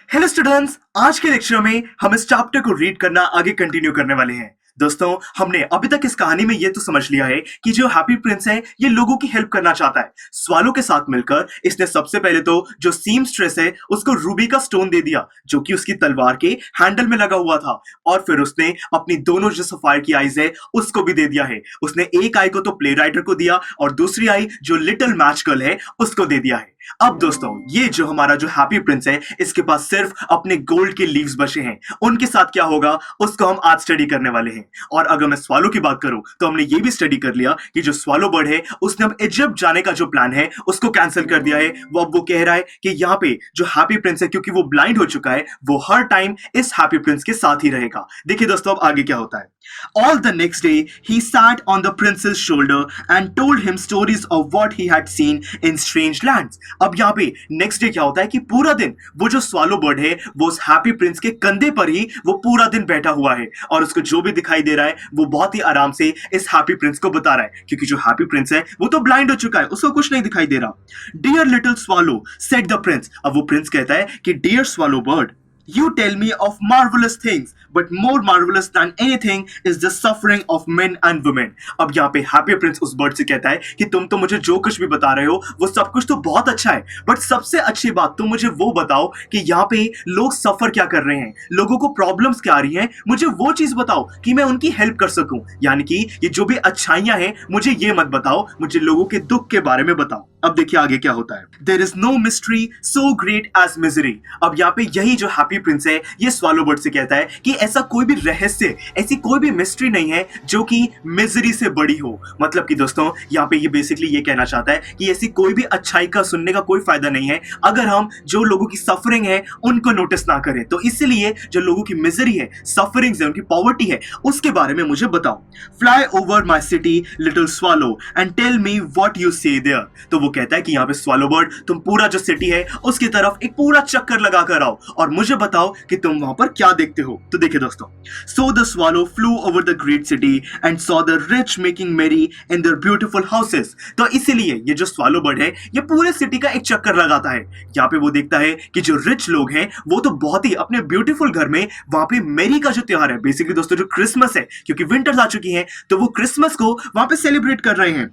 Hello students, आज के lecture में हम इस चैप्टर को रीड करना आगे कंटिन्यू करने वाले हैं। दोस्तों, हमने अभी तक इस कहानी में ये तो समझ लिया है कि जो हैप्पी प्रिंस है ये लोगों की हेल्प करना चाहता है। स्वालो के साथ मिलकर इसने सबसे पहले तो जो सीमस्ट्रेस है उसको रूबी का स्टोन दे दिया जो कि उसकी तलवार के हैंडल में लगा हुआ था, और फिर उसने अपनी दोनों जो सफायर की आईज है उसको भी दे दिया है। उसने एक आई को तो प्ले राइटर को दिया और दूसरी आई जो लिटिल मैच गर्ल है उसको दे दिया है। अब दोस्तों, ये जो हमारा जो हैप्पी प्रिंस है इसके पास सिर्फ अपने गोल्ड के लीव्स बचे हैं। उनके साथ क्या होगा उसको हम आज स्टडी करने वाले हैं। और अगर मैं स्वालो की बात करूं तो हमने ये भी स्टडी कर लिया कि जो स्वालो बर्ड है उसने अब इजिप्ट जाने का जो प्लान है उसको कैंसिल कर दिया है। वो कह रहा है कि यहाँ पे जो हैप्पी प्रिंस है, क्योंकि वो ब्लाइंड हो चुका है, वो हर टाइम इस हैप्पी प्रिंस के साथ ही रहेगा। देखिए दोस्तों, अब आगे क्या होता है। All the next day, he sat on the prince's shoulder and told him stories of what he had seen in strange lands. अब यहाँ पे नेक्स्ट डे क्या होता है कि पूरा दिन वो जो स्वालो बर्ड है वो उस हैप्पी प्रिंस के कंधे पर ही वो पूरा दिन बैठा हुआ है, और उसको जो भी दिखाई दे रहा है वो बहुत ही आराम से इस हैप्पी प्रिंस को बता रहा है, क्योंकि जो हैप्पी प्रिंस है वो तो ब्लाइंड हो चुका है, उसको कुछ नहीं दिखाई दे रहा। Dear little swallow, said the prince. अब वो प्रिंस कहता है कि dear swallow bird, you tell me of marvelous things, but more marvelous than anything is the suffering of men and women. अब यहाँ पे हैप्पी प्रिंस उस बर्ड से कहता है कि तुम तो मुझे जो कुछ भी बता रहे हो वो सब कुछ तो बहुत अच्छा है, बट सबसे अच्छी बात तुम मुझे वो बताओ कि यहाँ पे लोग सफर क्या कर रहे हैं, लोगों को प्रॉब्लम्स क्या आ रही हैं, मुझे वो चीज बताओ कि मैं उनकी हेल्प कर सकूं। यानी कि ये जो भी अच्छाइयां हैं मुझे ये मत बताओ, मुझे लोगों के दुख के बारे में बताओ। अब देखिए आगे क्या होता है। There is no mystery so great as misery. अब यहाँ पे यही जो हैप्पी प्रिंस है ये स्वालो बर्ड से कहता है कि ऐसा कोई भी रहस्य, ऐसी कोई भी मिस्ट्री नहीं है जो कि मिजरी से बड़ी हो। मतलब कि दोस्तों, यहाँ पे ये बेसिकली ये कहना चाहता है कि ऐसी कोई भी अच्छाई का सुनने का कोई फायदा नहीं है अगर हम जो लोगों की सफरिंग है उनको नोटिस ना करें। तो इसलिए जो लोगों की मिजरी है, सफरिंग्स है, उनकी पॉवर्टी है, उसके बारे में मुझे बताओ। Fly over my city little swallow and tell me what you see there. तो वो कहता है कि यहाँ पे स्वालो बर्ड, तुम पूरा जो सिटी है उसकी तरफ एक पूरा चक्कर लगा कर आओ और मुझे बताओ कि तुम वहां पर क्या देखते हो। तो देखिए दोस्तों, so the swallow flu over the great city and saw the rich making मेरी इन देयर ब्यूटीफुल हाउसेस। तो इसीलिए ये जो स्वालो बर्ड है ये पूरे सिटी का एक चक्कर लगाता है। यहाँ पे वो देखता है कि जो रिच लोग हैं वो तो बहुत ही अपने ब्यूटीफुल घर में वहां पे मेरी का जो त्योहार है, बेसिकली दोस्तों जो क्रिसमस है, क्योंकि विंटर्स आ चुकी हैं तो वो क्रिसमस को वहां पे सेलिब्रेट कर रहे हैं।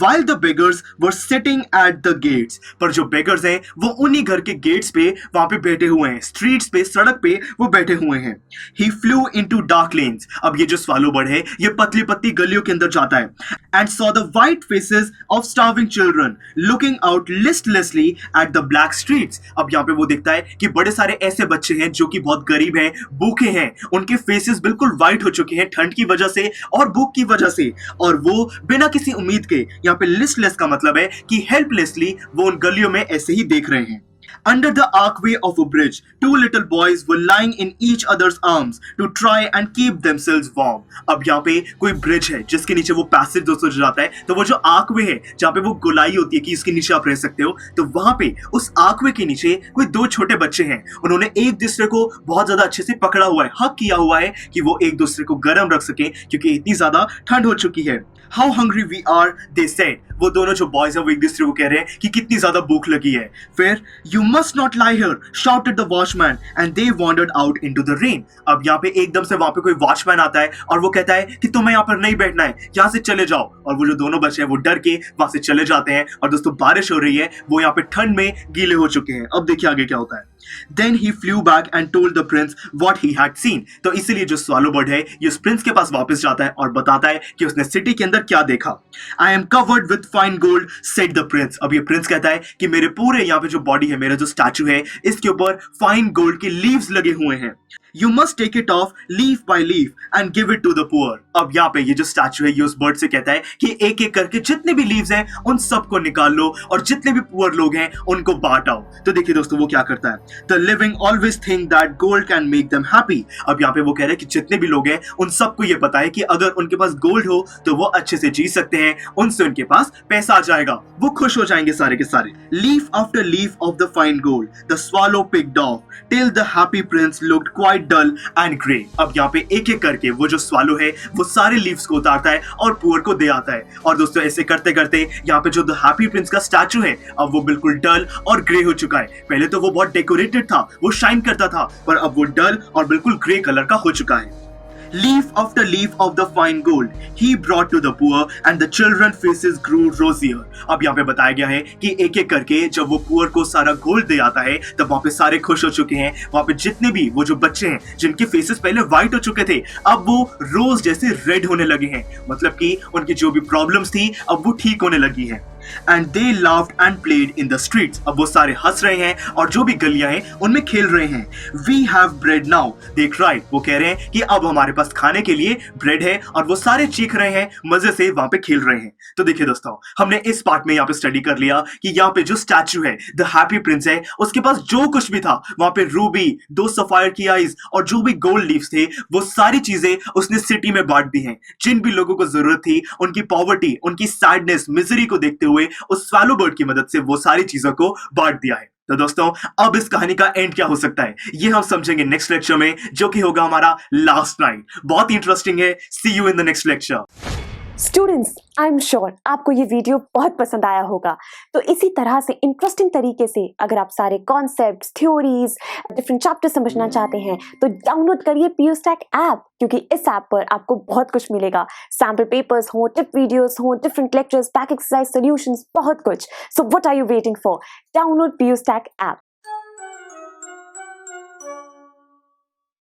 While the beggars were sitting at the gates, पर जो बेगर्स हैं वो उन्हीं घर के गेट्स पे वहां पे बैठे हुए हैं, स्ट्रीट्स पे, सड़क पे वो बैठे हुए हैं। He flew into dark lanes. अब ये जो स्वालो बर्ड है ये पतली पतली गलियों के अंदर जाता है। And saw the white faces of starving children looking out listlessly at the black streets. अब यहाँ पे वो देखता है कि बड़े सारे ऐसे बच्चे हैं जो कि बहुत गरीब हैं, भूखे हैं, उनके फेसेस बिल्कुल व्हाइट हो चुके हैं ठंड की वजह से और भूख की वजह से, और वो बिना किसी उम्मीद के, यहाँ पे लिस्टलेस का मतलब है कि हेल्पलेसली वो उन गलियों में ऐसे ही देख रहे हैं। Under the archway of a bridge, two little boys were lying in each other's arms to try and keep themselves warm. अब यहाँ पे कोई ब्रिज है जिसके नीचे वो पैसेज दोस्तों जाता है, तो वो जो आर्कवे है जहाँ पे वो गोलाई होती है कि इसके नीचे आप रह सकते हो, तो वहां पे उस आर्कवे के नीचे कोई दो छोटे बच्चे हैं। उन्होंने एक दूसरे को बहुत ज्यादा अच्छे से पकड़ा हुआ है, हक किया हुआ है कि वो एक दूसरे को गर्म रख सके क्योंकि इतनी ज्यादा ठंड हो चुकी है। How hungry we are, they said. वो दोनों जो बॉयज हैं वो एक दूसरे को कह रहे हैं कि कितनी ज्यादा भूख लगी है। फिर You must not lie here, shouted the watchman, and they wandered out into the rain. अब यहाँ पे एकदम से वहां पे कोई वॉचमैन आता है और वो कहता है कि तुम्हें यहाँ पर नहीं बैठना है, यहाँ से चले जाओ। और वो जो दोनों बच्चे हैं वो डर के वहां से चले जाते हैं, और दोस्तों बारिश हो रही है, वो यहाँ पे ठंड में गीले हो चुके हैं। अब देखिए आगे क्या होता है। Then he flew back and told the prince what he had seen. तो इसीलिए जो स्वालो बर्ड है ये उस प्रिंस के पास वापस जाता है और बताता है कि उसने सिटी के अंदर क्या देखा। I am covered with fine gold, said the prince. अब ये प्रिंस कहता है कि मेरे पूरे यहाँ पे जो बॉडी है, मेरा जो स्टैचू है, इसके ऊपर फाइन गोल्ड के लीव्स लगे हुए हैं। You must take it off leaf by leaf and give it to the poor. अब यहाँ पे ये जो स्टैचू है ये उस बर्ड से कहता है कि एक एक करके जितने भी लीव्स हैं उन सबको निकाल लो और जितने भी पुअर लोग हैं उनको बांट आओ। तो देखिए दोस्तों वो क्या करता है। The living always think that gold can make them happy. अब यहाँ पे वो कह रहे हैं कि जितने भी लोग हैं उन सबको ये पता है कि अगर उनके पास गोल्ड हो तो वो अच्छे से जी सकते हैं, उनसे उनके पास पैसा आ जाएगा, वो खुश हो जाएंगे सारे के सारे। Leaf after leaf of the fine gold the swallow picked off till the happy prince looked quite light, dull and grey. अब यहाँ पे एक एक करके वो जो स्वालो है वो सारे लीव्स को उतारता है और पुअर को दे आता है। और दोस्तों ऐसे करते करते यहाँ पे जो द हैप्पी प्रिंस का स्टैचू है अब वो बिल्कुल डल और ग्रे हो चुका है। पहले तो वो बहुत डेकोरेटेड था, वो शाइन करता था, पर अब वो डल और बिल्कुल ग्रे कलर का हो चुका है। Leaf after leaf of the fine gold he brought to the poor and the children faces grew rosier। अब यहाँ पे बताया गया है कि एक एक करके जब वो पुअर को सारा गोल्ड दे आता है तब वहाँ पे सारे खुश हो चुके हैं। वहाँ पे जितने भी वो जो बच्चे हैं जिनके फेसेस पहले व्हाइट हो चुके थे अब वो रोज जैसे रेड होने लगे हैं, मतलब कि उनकी जो भी प्रॉब्लम्स थी अब वो ठीक होने लगी है। And they laughed and played in the streets. अब वो सारे हंस रहे हैं और जो भी गलियां हैं उनमें खेल रहे हैं। We have bread now, they cried. वो कह रहे हैं कि अब हमारे पास खाने के लिए ब्रेड है और वो सारे चीख रहे हैं, मजे से वहां पे खेल रहे हैं। तो देखिए दोस्तों, हमने इस पार्ट में यहाँ पे स्टडी कर लिया कि यहाँ पे जो स्टैचू है द हैप्पी प्रिंस है उसके पास जो कुछ भी था वहां पे रूबी, 2 सफायर की आईज और जो भी गोल्ड लीव्स थे वो सारी चीजें उसने सिटी में बांट दी हैं। जिन भी लोगों को जरूरत थी उनकी पॉवर्टी, उनकी सैडनेस, मिजरी को देखते हुए उस स्वैलो बर्ड की मदद से वो सारी चीजों को बांट दिया है। तो दोस्तों अब इस कहानी का एंड क्या हो सकता है ये हम समझेंगे नेक्स्ट लेक्चर में, जो कि होगा हमारा लास्ट नाइट। बहुत ही इंटरेस्टिंग है। See you in the next lecture. Students, I am sure आपको ये वीडियो बहुत पसंद आया होगा। तो इसी तरह से इंटरेस्टिंग तरीके से अगर आप सारे कॉन्सेप्ट्स, थ्योरीज, डिफरेंट चैप्टर समझना चाहते हैं तो डाउनलोड करिए PUSTAC ऐप, क्योंकि इस ऐप पर आपको बहुत कुछ मिलेगा। सैम्पल पेपर्स हो, टिप वीडियोस हो, different lectures, back exercise solutions, बहुत कुछ। So what are you waiting for? Download PUSTAC app.